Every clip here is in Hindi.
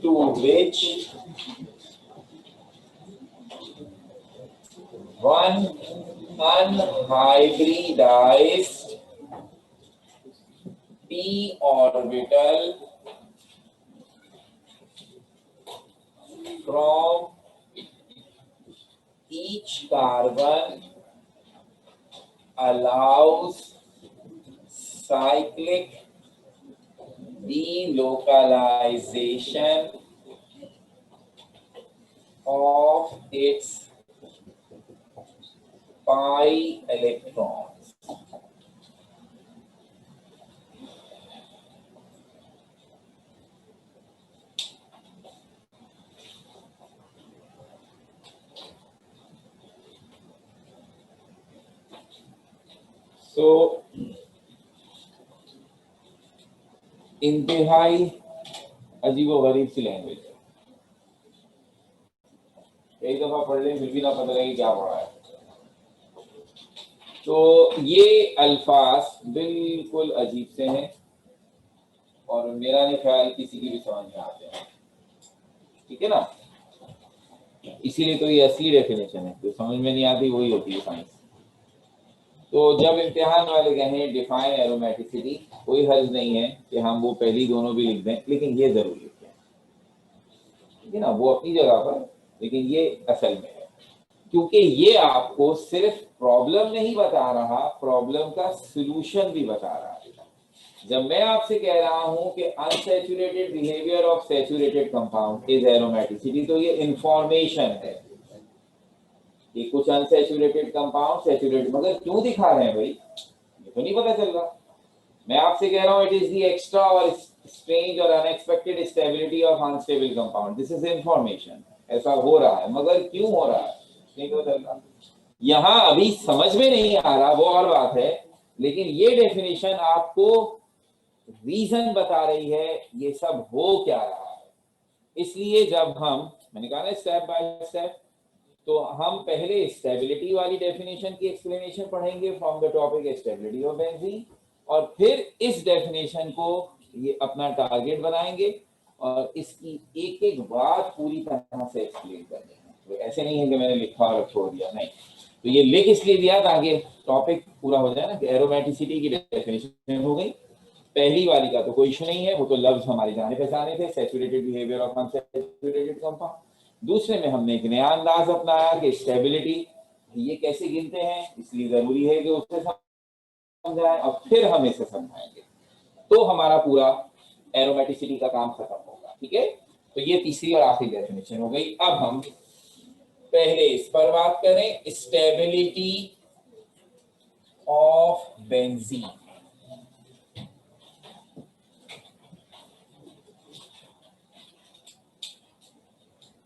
to which one unhybridized p orbital from each carbon allows cyclic delocalization of its pi electrons. So इंतहाई अजीबोगरीब सी लैंग्वेज है, कई दफा पढ़ लें फिर भी ना पता लगे क्या पढ़ा है। तो ये अल्फाज बिल्कुल अजीब से हैं और मेरा नहीं ख्याल किसी की भी समझ में आते हैं, ठीक है ना। इसीलिए तो ये असली डेफिनेशन है, जो समझ में नहीं आती वही होती है साइंस। तो जब इम्तिहान वाले कहें डिफाइन एरोमेटिसिटी, कोई हर्ज नहीं है कि हम वो पहली दोनों भी लिख दें, लेकिन ये जरूर लिखें, ठीक है ना। वो अपनी जगह पर, लेकिन ये असल में है, क्योंकि ये आपको सिर्फ प्रॉब्लम नहीं बता रहा, प्रॉब्लम का सॉल्यूशन भी बता रहा है। जब मैं आपसे कह रहा हूं कि unsaturated behaviour of saturated compound is aromaticity, तो ये इंफॉर्मेशन है कि कुछ अनसैचुरेटेड कंपाउंड सैचुरेटेड, मगर क्यों दिखा रहे हैं भाई, ये तो नहीं पता चल रहा। मैं आपसे कह रहा हूं इट इज द एक्स्ट्रा और स्ट्रेंज और unexpected stability of unstable compound, this is information. ऐसा हो रहा है, मगर क्यों हो रहा है नहीं पता चल रहा। यहां अभी समझ में नहीं आ रहा, वो और बात है, लेकिन ये डेफिनेशन आपको रीजन बता रही है ये सब हो क्या रहा है। इसलिए जब हम, मैंने कहा ना स्टेप बाय स्टेप, तो हम पहले स्टेबिलिटी वाली डेफिनेशन की एक्सप्लेनेशन पढ़ेंगे from the topic stability of benzene, और फिर इस डेफिनेशन को ये अपना टारगेट बनाएंगे और इसकी एक एक बात पूरी तरह से एक्सप्लेन करेंगे। तो ऐसे नहीं है कि मैंने लिखा और छोड़ दिया, नहीं। तो ये लिख इसलिए दिया ताकि टॉपिक पूरा हो जाए ना, कि एरोमेटिसिटी की डेफिनेशन हो गई। पहली वाली का तो कोई इशू नहीं है, वो तो लफ्ज हमारे जाने पहचाने थे, saturated behaviour of unsaturated compound. दूसरे में हमने एक नया अंदाज अपनाया कि स्टेबिलिटी ये कैसे गिनते हैं, इसलिए जरूरी है कि उसे समझाएं और फिर हम इसे समझाएंगे, तो हमारा पूरा एरोमेटिसिटी का काम खत्म होगा, ठीक है। तो ये तीसरी और आखिरी डेफिनेशन हो गई। अब हम पहले इस पर बात करें, स्टेबिलिटी ऑफ बेंजीन।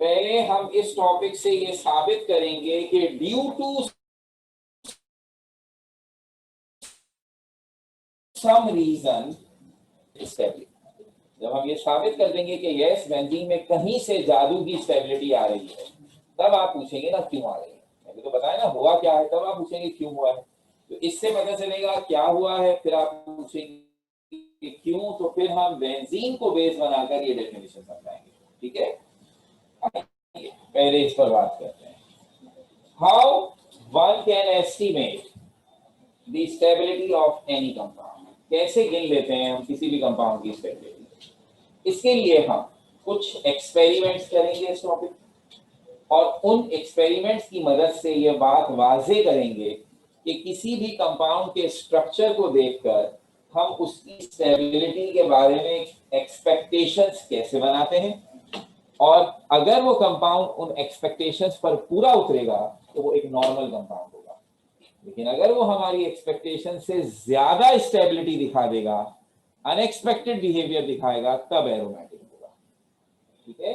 पहले हम इस टॉपिक से ये साबित करेंगे कि due to some reason stability, जब हम ये साबित कर देंगे कि यस बेंजीन में कहीं से जादू की स्टेबिलिटी आ रही है, तब आप पूछेंगे ना क्यों आ रही है। मैंने तो बताया ना हुआ क्या है, तब आप पूछेंगे क्यों हुआ है। तो इससे पता चलेगा क्या हुआ है, फिर आप पूछेंगे कि क्यों, तो फिर हम बेंजीन को बेस बनाकर ये डेफिनेशन समझाएंगे, ठीक है। पहले इस पर बात करते हैं, how one can estimate the stability of any compound, कैसे गिन लेते हैं हम किसी भी कंपाउंड की स्टेबिलिटी। इसके लिए हम कुछ एक्सपेरिमेंट्स करेंगे इस टॉपिक, और उन एक्सपेरिमेंट्स की मदद से ये बात वाजे करेंगे कि किसी भी कंपाउंड के स्ट्रक्चर को देखकर हम उसकी स्टेबिलिटी के बारे में एक्सपेक्टेशंस कैसे बनाते हैं, और अगर वो कंपाउंड उन एक्सपेक्टेशंस पर पूरा उतरेगा तो वो एक नॉर्मल कंपाउंड होगा, लेकिन अगर वो हमारी एक्सपेक्टेशन से ज्यादा स्टेबिलिटी दिखा देगा, अनएक्सपेक्टेड बिहेवियर दिखाएगा, तब एरोमेटिक होगा, ठीक है।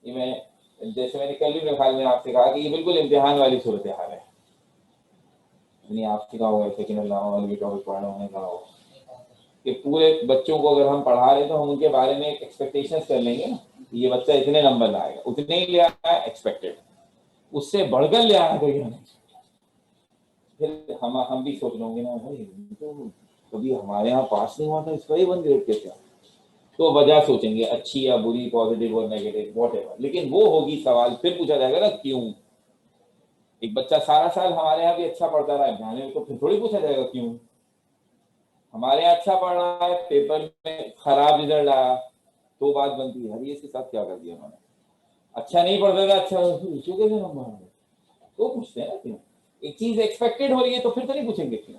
ये मैं, जैसे मैंने कल भी मेरे ख्याल में आपसे कहा कि ये बिल्कुल इम्तिहान वाली सूरत हाल है, नहीं आपसे कहा होगा सेकेंड टॉपिक पढ़ना होने कहा होगा कि पूरे बच्चों को अगर हम पढ़ा रहे तो हम उनके बारे में एक्सपेक्टेशंस कर लेंगे ना, ये बच्चा इतने नंबर लाएगा, उतने ही ले आया एक्सपेक्टेड, उससे बढ़कर ले आया तो ये, फिर हम भी सोच लेंगे ना भाई तो कभी हमारे यहाँ पास नहीं हुआ था, इसका ही 1 ग्रेड कैसे, तो वजह सोचेंगे अच्छी या बुरी, पॉजिटिव और नेगेटिव, व्हाटएवर, लेकिन वो होगी सवाल फिर पूछा जाएगा ना क्यों। एक बच्चा सारा साल हमारे यहाँ भी अच्छा पढ़ता रहा एग्जाम में, तो फिर थोड़ी पूछा जाएगा क्यों। हमारे यहाँ अच्छा पढ़ रहा है, पेपर में खराब रिजल्ट आया, तो बात बनती है, अरे इसके साथ क्या कर दिया उन्होंने। अच्छा नहीं पढ़ता था, अच्छा कैसे नंबर आ गए, तो पूछते हैं ना क्यों। एक चीज एक्सपेक्टेड हो रही है तो फिर तो नहीं पूछेंगे क्यों।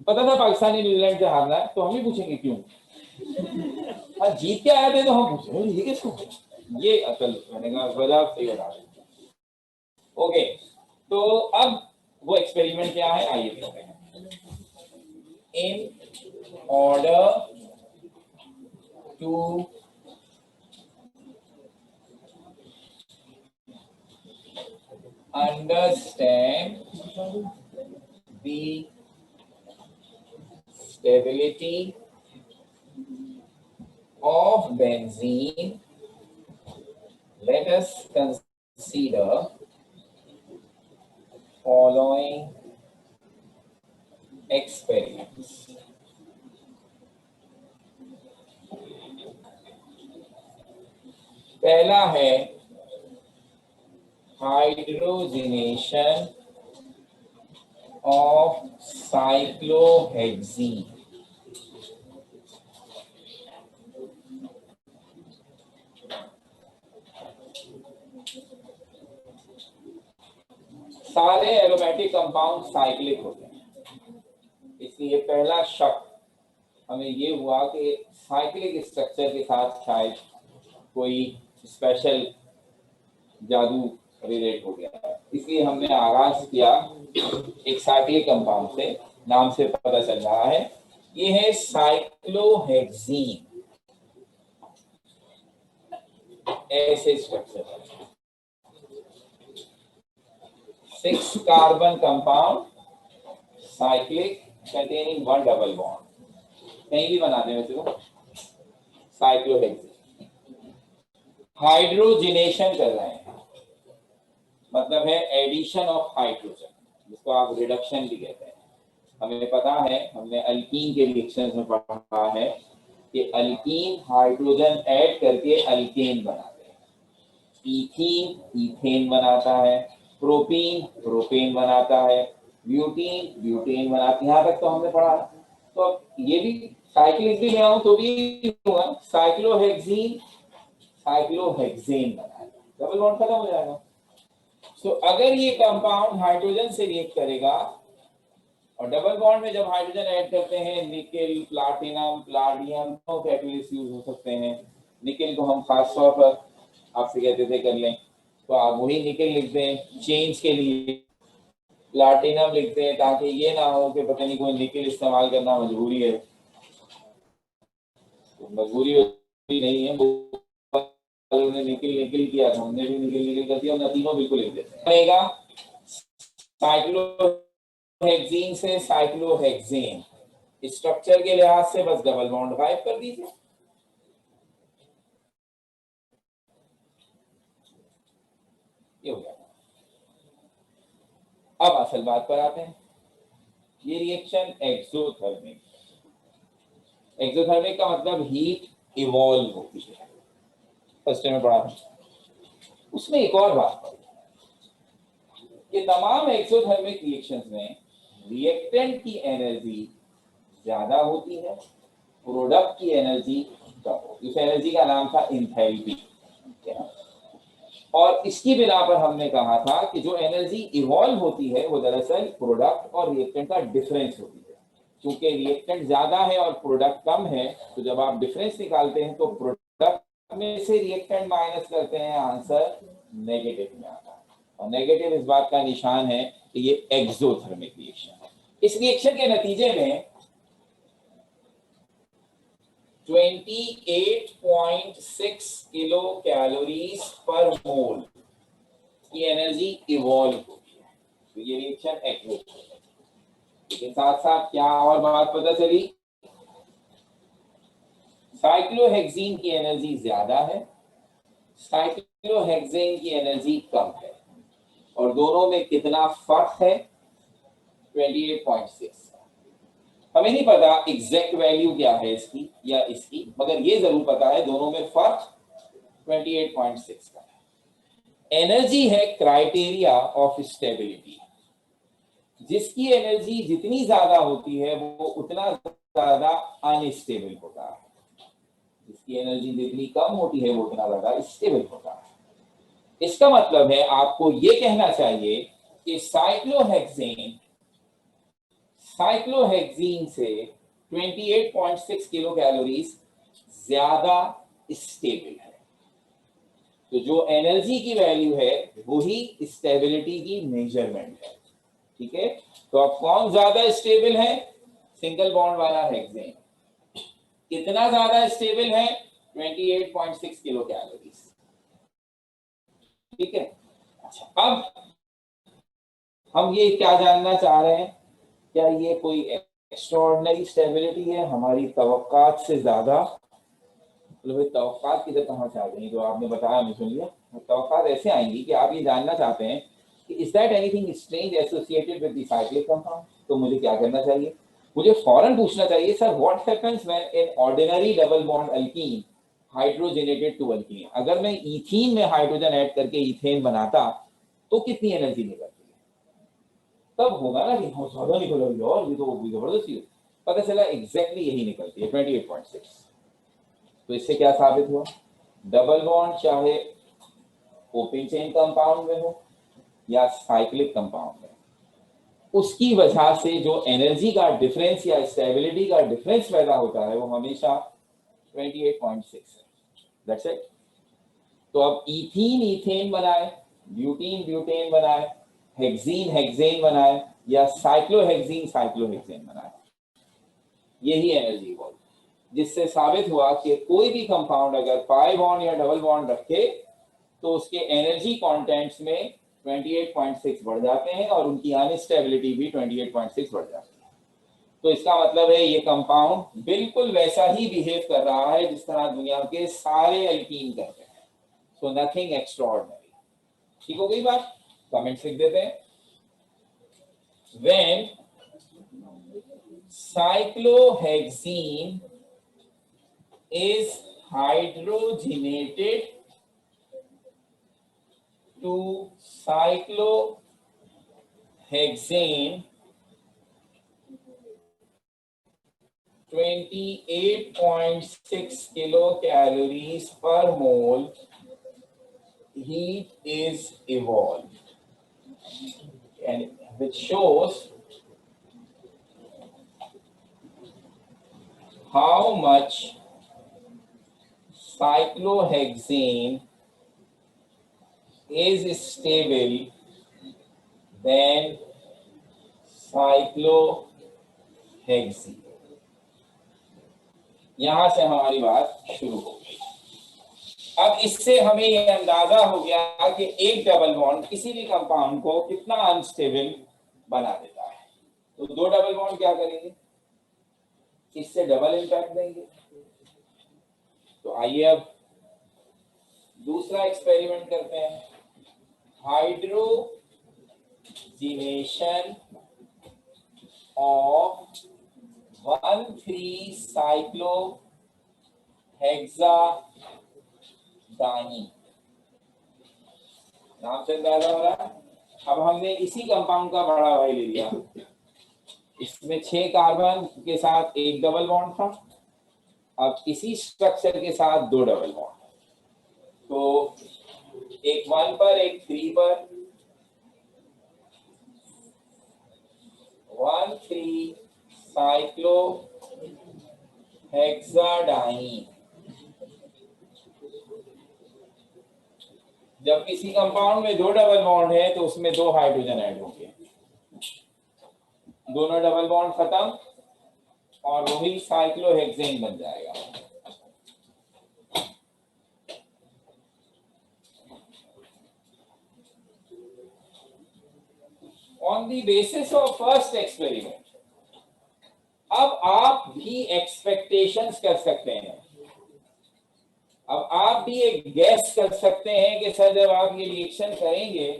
पता था पाकिस्तान न्यूजीलैंड से हारना है, तो हम ही पूछेंगे क्यों। हाँ जीत के आया थे तो हम पूछे ये किसको, ये असल मैंने कहा वजह सही बता रहे। ओके, तो अब वो एक्सपेरिमेंट क्या है आइए देखते हैं। In order to understand the stability of benzene, let us consider following experiments. पहला है हाइड्रोजनेशन of cyclohexene. सारे एरोमेटिक कंपाउंड साइक्लिक होते हैं, इसलिए पहला शक हमें ये हुआ कि साइक्लिक स्ट्रक्चर के साथ शायद कोई स्पेशल जादू रिलेट हो गया है। इसलिए हमने आगाज किया एक साइक्लिक कंपाउंड से, नाम से पता चल रहा है ये है साइक्लोहेक्सीन। ऐसे structure 6 carbon compound cyclic containing 1 double bond, कहीं भी बनाते हैं वैसे तो साइक्लोहेक्सीन। हाइड्रोजनेशन कर रहे हैं, मतलब है एडिशन ऑफ हाइड्रोजन, जिसको आप रिडक्शन भी कहते हैं। हमें पता है, हमने अल्कीन के रिएक्शन में पढ़ा है कि अल्कीन हाइड्रोजन ऐड करके अल्केन बनाते हैं। इथीन इथेन बनाता है, प्रोपीन प्रोपेन बनाता है, ब्यूटीन ब्यूटेन बनाता है। यहाँ तक तो हमने पढ़ा। तो ये भी साइक्लिक भी ले आऊं तो भी होगा, साइक्लोहेक्सीन साइक्लोहेक्सेन बनाएगा, डबल बॉन्ड खत्म हो जाएगा। तो अगर ये कंपाउंड हाइड्रोजन से रिएक्ट करेगा, और डबल बॉन्ड में जब हाइड्रोजन ऐड करते हैं, निकेल प्लाटिनम प्लाटियम तो कैटलिस्ट यूज हो सकते हैं। निकेल को हम खास तौर पर आपसे कहते थे कर लें, तो आप वही निकेल लिख दें चेंज के लिए, प्लाटिनम लिखते हैं ताकि ये ना हो कि पता नहीं कोई निकेल इस्तेमाल करना मजबूरी है। तो मजबूरी नहीं है, उन्होंने निकेल निकेल किया था, हमने भी निकेल निकेल कर दिया, तीनों बिल्कुल लिख देते हैं। साइक्लोहेक्सीन से साइक्लोहेक्सेन, स्ट्रक्चर के लिहाज से बस डबल बॉन्ड गायब कर दीजिए। ये हो गया। अब असल बात पर आते हैं, ये रिएक्शन एक्सोथर्मिक। एक्सोथर्मिक का मतलब हीट इवॉल्व होती है, फर्स्ट में पढ़ा। उसमें एक और बात पढ़ी, ये तमाम एक्सोथर्मिक रिएक्शंस में रिएक्टेंट की एनर्जी ज्यादा होती है, प्रोडक्ट की एनर्जी कम। इस एनर्जी का नाम था इंथैल्पी। और इसकी बिना पर हमने कहा था कि जो एनर्जी इवॉल्व होती है वो दरअसल प्रोडक्ट और रिएक्टेंट का डिफरेंस होती है। क्योंकि रिएक्टेंट ज्यादा है और प्रोडक्ट कम है, तो जब आप डिफरेंस निकालते हैं तो प्रोडक्ट में से रिएक्टेंट माइनस करते हैं, आंसर नेगेटिव में आता है। और नेगेटिव इस बात का निशान है कि ये एक्सोथर्मिक रिएक्शन है। इस रिएक्शन के नतीजे में 28.6 किलो कैलोरीज पर मोल की एनर्जी इवॉल्व होती है। तो ये रिएक्शन एक्सोथर्मिक। लेकिन साथ साथ क्या और बात पता चली, साइक्लोहेक्सीन की एनर्जी ज्यादा है, साइक्लोहेक्सेन की एनर्जी कम है, और दोनों में कितना फर्क है, 28.6। हमें नहीं पता एग्जैक्ट वैल्यू क्या है इसकी या इसकी, मगर ये जरूर पता है दोनों में फर्क 28.6 का है। एनर्जी है क्राइटेरिया ऑफ स्टेबिलिटी। जिसकी एनर्जी जितनी ज्यादा होती है वो उतना ज्यादा अनस्टेबल होता है, जिसकी एनर्जी जितनी कम होती है वो उतना ज्यादा स्टेबल होता है। इसका मतलब है आपको ये कहना चाहिए कि साइक्लोहेक्सीन से 28.6 किलो कैलोरीज ज्यादा स्टेबल है। तो जो एनर्जी की वैल्यू है वही स्टेबिलिटी की मेजरमेंट है। ठीक है, तो अब कौन ज्यादा स्टेबल है? सिंगल बॉन्ड वाला हेक्सेन। कितना ज्यादा स्टेबल है? 28.6 किलो कैलोरीज। ठीक है, अच्छा, अब हम ये क्या जानना चाह रहे हैं, क्या ये कोई एक्स्ट्राऑर्डिनरी स्टेबिलिटी है हमारी तवक्कात से ज्यादा? मतलब तवक्कात किधर कहाँ से आ गई? जो आपने बताया मैं सुन लिया। तवक्कात ऐसे आएंगी कि आप ये जानना चाहते हैं कि is that anything strange associated with the cyclic compound. तो मुझे क्या करना चाहिए? मुझे फौरन पूछना चाहिए, sir what happens when in ordinary double bond alkene hydrogenated to alkene. अगर मैं इथीन में हाइड्रोजन ऐड करके इथेन बनाता तो कितनी एनर्जी निकलती है? तब होगा ना कि हाँ ज्यादा निकल, और ये तो जबरदस्ती। पता चला एग्जैक्टली यही निकलती है 28.6। तो इससे क्या साबित हुआ? डबल बॉन्ड चाहे ओपन चेन कंपाउंड में हो या साइक्लिक कंपाउंड में, उसकी वजह से जो एनर्जी का डिफरेंस या स्टेबिलिटी का डिफरेंस पैदा होता है वो हमेशा 28.6 है। That's it. तो अब इथीन इथेन बनाए, ब्यूटीन ब्यूटेन बनाए, हेक्सीन हेक्सेन बनाए या साइक्लोहेक्सीन साइक्लोहेक्सेन बनाए, यही एनर्जी बॉन्ड, जिससे साबित हुआ कि कोई भी कंपाउंड अगर पाई बॉन्ड या डबल बॉन्ड रखे तो उसके एनर्जी कंटेंट्स में 28.6 बढ़ जाते हैं और उनकी अनस्टेबिलिटी भी 28.6 बढ़ जाती है। तो इसका मतलब है ये कंपाउंड बिल्कुल वैसा ही बिहेव कर रहा है जिस तरह दुनिया के सारे एल्कीन करते हैं। So nothing extraordinary. ठीक हो गई बात? कमेंट लिख देते हैं। When cyclohexene is hydrogenated to cyclohexane 28.6 kilocalories per mole heat is evolved, and which shows how much cyclohexane is stable than cyclohexene। यहां से हमारी बात शुरू हो गई। अब इससे हमें यह अंदाजा हो गया कि एक डबल बॉन्ड किसी भी कंपाउंड को कितना अनस्टेबल बना देता है। तो दो डबल बॉन्ड क्या करेंगे? इससे डबल इंपैक्ट देंगे। तो आइए अब दूसरा एक्सपेरिमेंट करते हैं। Hydrogenation of one three cyclohexadiene. नाम से अंदाजा हो रहा है। अब हमने इसी कंपाउंड का बड़ा भाई ले लिया। इसमें 6 कार्बन के साथ एक डबल बॉन्ड था। अब इसी स्ट्रक्चर के साथ 2 डबल बॉन्ड, तो एक 1 पर एक 3 पर, 1,3-साइक्लोहेक्साडाइन। जब किसी कंपाउंड में 2 डबल बॉन्ड है तो उसमें 2 हाइड्रोजन ऐड होंगे। दोनों डबल बॉन्ड खत्म और वही साइक्लोहेक्सेन बन जाएगा। On the basis of first experiment, अब आप भी एक्सपेक्टेशंस कर सकते हैं। अब आप भी एक गैस कर सकते हैं कि सर जब आप ये रिएक्शन करेंगे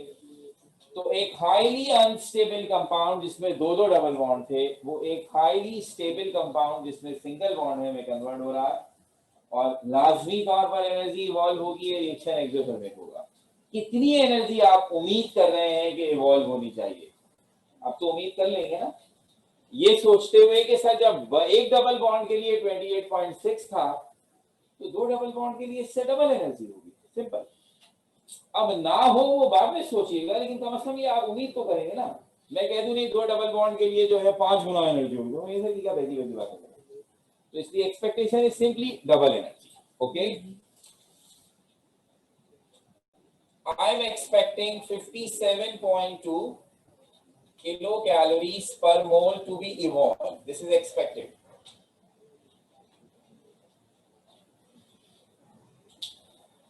तो एक हाईली अनस्टेबल कंपाउंड जिसमें दो दो डबल बॉन्ड थे, वो एक हाईली स्टेबल कंपाउंड जिसमें सिंगल बॉन्ड है में कन्वर्ट हो रहा है, और लाजमी तौर पर एनर्जी इवॉल्व होगी, रिएक्शन एक्सोथर्मिक होगा। कितनी एनर्जी आप उम्मीद कर रहे हैं कि इवॉल्व होनी चाहिए? आप तो उम्मीद कर लेंगे ना, ये सोचते हुए कि सर जब एक डबल बॉन्ड के लिए 28.6 था, तो दो डबल बॉन्ड के लिए इससे डबल एनर्जी होगी। सिंपल। अब ना हो वो बाद में सोचिएगा, लेकिन कम से कम ये आप उम्मीद तो करेंगे ना। मैं कह दूं नहीं दो डबल बॉन्ड के लिए जो है 5 गुना एनर्जी होगी, तो ये सर क्या वैसी वैसी बात है। तो इसलिए expectation is simply double energy. Okay, I am expecting 57.2 kilocalories per mole to be evolved. This is expected.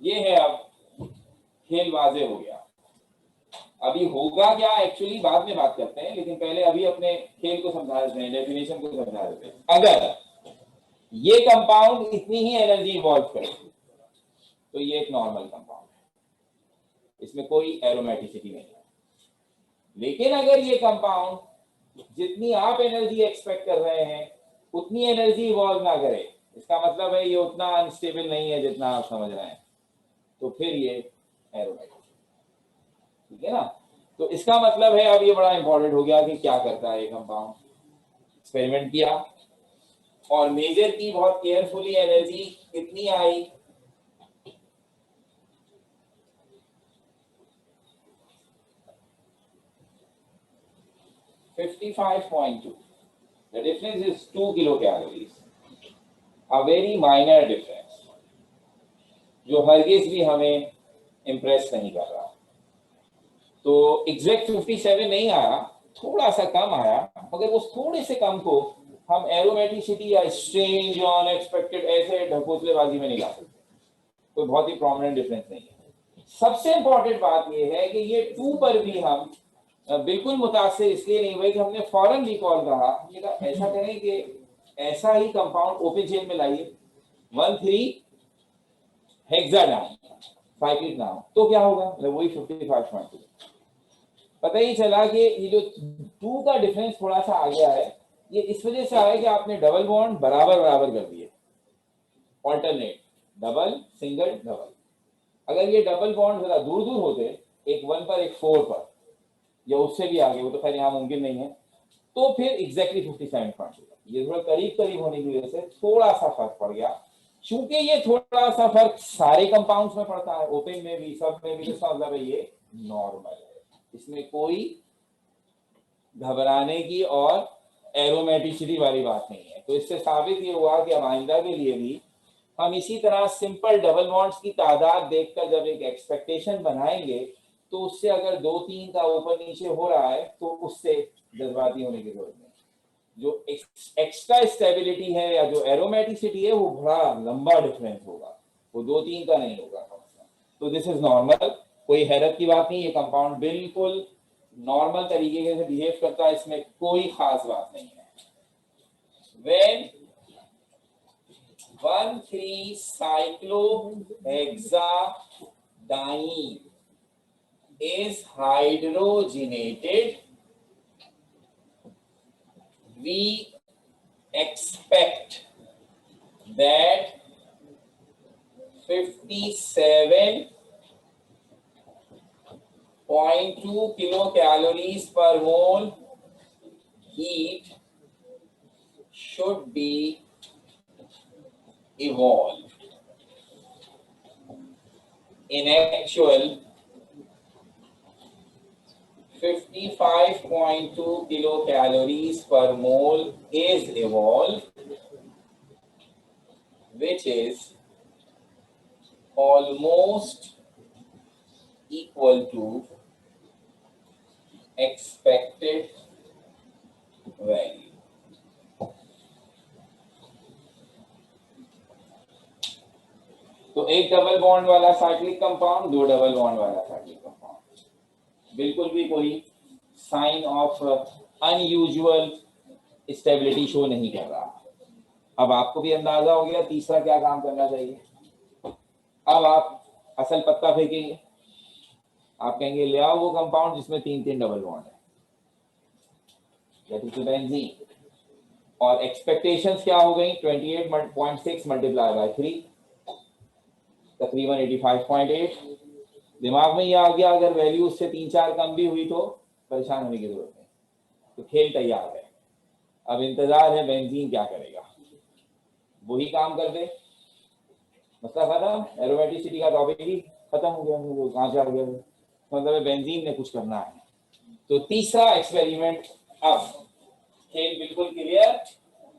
ये है, अब खेल वाजे हो गया। अभी होगा क्या एक्चुअली बाद में बात करते हैं, लेकिन पहले अभी अपने खेल को समझा देते हैं, डेफिनेशन को समझा देते हैं। अगर ये कंपाउंड इतनी ही एनर्जी इवॉल्व करे तो ये एक नॉर्मल कंपाउंड है, इसमें कोई एरोमेटिसिटी नहीं है। लेकिन अगर ये कंपाउंड जितनी आप एनर्जी एक्सपेक्ट कर रहे हैं उतनी एनर्जी इवॉल्व ना करे, इसका मतलब है ये उतना अनस्टेबल नहीं है जितना आप समझ रहे हैं, तो फिर ये एरोमेटिक। ठीक है ना? तो इसका मतलब है, अब ये बड़ा इंपॉर्टेंट हो गया कि क्या करता है ये कंपाउंड। एक्सपेरिमेंट किया और मेजर की बहुत केयरफुली, एनर्जी कितनी आई, 55.2. The difference is 2 kilocalories. A very minor difference, जो हरगिज भी हमें इम्प्रेस नहीं कर रहा। तो एग्जैक्ट 57 नहीं आया, थोड़ा सा कम आया, मगर उस थोड़े से कम को हम एरोमेटिसिटी या स्ट्रेंज या अनएक्सपेक्टेड ऐसे ढकोसलेबाजी में नहीं ला सकते। कोई बहुत ही प्रोमिनेंट डिफरेंस नहीं है। सबसे इंपॉर्टेंट बात यह है कि ये 2 पर भी हम बिल्कुल मुतासिर इसलिए नहीं हुए कि हमने फौरन रिकॉल कहा, ऐसा करें कि ऐसा ही कंपाउंड ओपन चेन में लाइए 1,3 हेक्साडाइन साइक्लिक नाम, तो क्या होगा, वही 55.2। पता ही चला कि ये जो 2 का डिफरेंस थोड़ा सा आ गया है, ये इस वजह से आया कि आपने डबल बॉन्ड बराबर बराबर कर दिए, ऑल्टरनेट, डबल सिंगल डबल। अगर ये डबल बॉन्ड जरा दूर दूर होते, एक 1 पर एक 4 पर या उससे भी आगे, वो तो खैर यहाँ मुमकिन नहीं है, तो फिर एग्जैक्टली 57.2। ये थोड़ा करीब करीब होने की वजह से थोड़ा सा फर्क पड़ गया। चूंकि ये थोड़ा सा फर्क सारे कंपाउंड्स में पड़ता है, ओपन में भी, सब में भी, तो मतलब ये नॉर्मल है, इसमें कोई घबराने की और एरोमेटिसिटी वाली बात नहीं है। तो इससे साबित ये हुआ कि अब आइंदा के लिए भी हम इसी तरह सिंपल डबल बॉन्ड्स की तादाद देखकर जब एक एक्सपेक्टेशन बनाएंगे, तो उससे अगर 2-3 का ऊपर नीचे हो रहा है तो उससे जज्बाती होने की जरूरत नहीं। जो एक्स्ट्रा स्टेबिलिटी है या जो एरोमेटिसिटी है वो बड़ा लंबा डिफरेंस होगा, वो 2-3 का नहीं होगा। तो दिस इज नॉर्मल, कोई हैरत की बात नहीं, ये कंपाउंड बिल्कुल नॉर्मल तरीके से बिहेव करता है, इसमें कोई खास बात नहीं है। When 1,3-cyclohexadiene is hydrogenated, we expect that 57.2 kilocalories per mole heat should be evolved. In actual, 55.2 kilocalories per mole is evolved, which is almost equal to expected value. तो एक डबल बॉन्ड वाला साइक्लिक कंपाउंड, 2 डबल बॉन्ड वाला साइक्लिक कंपाउंड, बिल्कुल भी कोई sign of unusual stability show नहीं कर रहा। अब आपको भी अंदाजा हो गया तीसरा क्या काम करना चाहिए। अब आप असल पत्ता फेंकेंगे, आप कहेंगे ले आओ वो कंपाउंड जिसमें 3 डबल बॉन्ड है, दैट इज बेंजीन। और एक्सपेक्टेशंस क्या हो गई, 28.6 मल्टीप्लाई बाय 3, तकरीबन 85.8। दिमाग में ये आ गया, अगर वैल्यू उससे 3-4 कम भी हुई तो परेशान होने की जरूरत नहीं, तो खेल तैयार है। अब इंतजार है बेंजीन क्या करेगा, वही काम कर दे, मसला खत्म, एरोमेटिसिटी का टॉपिक ही खत्म हो गया, वो कहां से आ गया, मतलब बेंजीन ने कुछ करना है। तो तीसरा एक्सपेरिमेंट, अब खेल बिल्कुल क्लियर,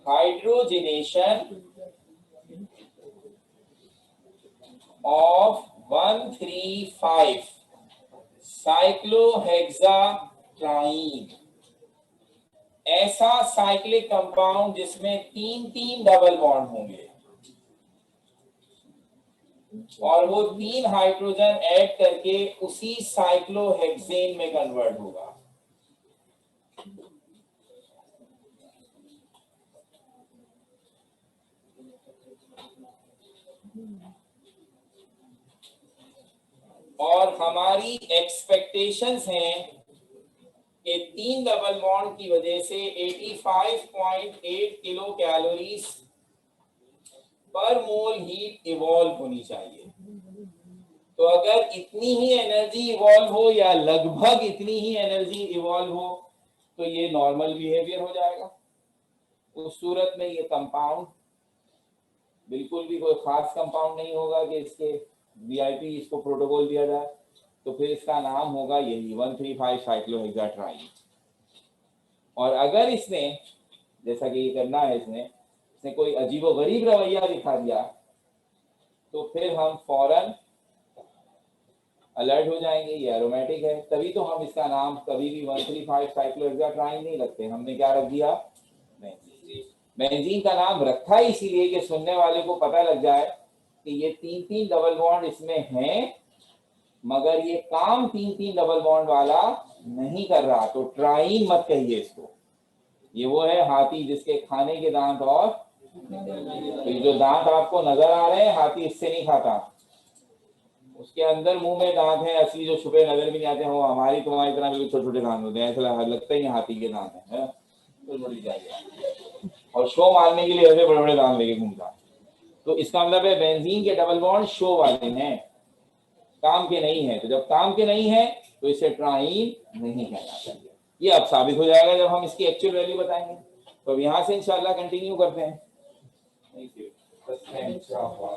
हाइड्रोजनेशन ऑफ 135 साइक्लोहेक्साट्राइन, ऐसा साइक्लिक कंपाउंड जिसमें 3 डबल बॉन्ड होंगे और वो 3 हाइड्रोजन ऐड करके उसी साइक्लोहेक्सेन में कन्वर्ट होगा। और हमारी एक्सपेक्टेशंस हैं कि 3 डबल बॉन्ड की वजह से 85.8 किलो कैलोरीज पर मोल हीट इवॉल्व होनी चाहिए। तो अगर इतनी ही एनर्जी इवॉल्व हो या लगभग इतनी ही एनर्जी इवॉल्व हो तो ये नॉर्मल बिहेवियर हो जाएगा। उस सूरत में ये कंपाउंड बिल्कुल भी कोई खास कंपाउंड नहीं होगा कि इसके वीआईपी इसको प्रोटोकॉल दिया जाए, तो फिर इसका नाम होगा यही 135 साइक्लोहेक्साट्राइन। और अगर इसने, जैसा कि ये करना है, इसने कोई अजीबोगरीब रवैया दिखा दिया तो फिर हम फौरन अलर्ट हो जाएंगे, ये एरोमेटिक है। तभी तो हम इसका नाम कभी भी 135 साइक्लोहेक्साट्राइन नहीं रखते, हमने क्या रख दिया, बेंजीन का नाम रखा इसीलिए कि सुनने वाले को पता लग जाए कि ये 3 डबल बॉन्ड इसमें हैं, मगर ये काम 3 डबल बॉन्ड वाला नहीं कर रहा, तो ट्राइन मत कहिए इसको। ये वो है हाथी जिसके खाने के दांत, और तो ये जो दांत आपको नजर आ रहे हैं, हाथी इससे नहीं खाता, उसके अंदर मुंह में दांत हैं असली, जो छुपे नजर भी नहीं आते हैं। वो हमारी तुम्हारी तरह बिल्कुल छोटे छोटे दांत होते हैं, ऐसा लगता ही हाथी के दांत है, तो बड़ी जाएगी और शो मारने के लिए ऐसे बड़े बड़े दांत लेके घूमता। तो इसका मतलब है बेंजीन के डबल बॉन्ड शो वाले हैं, काम के नहीं है। तो जब काम के नहीं है तो इसे ट्राइन नहीं कहना चाहिए। ये अब साबित हो जाएगा जब हम इसकी एक्चुअल वैल्यू बताएंगे। तो अब यहाँ से इंशाल्लाह कंटिन्यू करते हैं।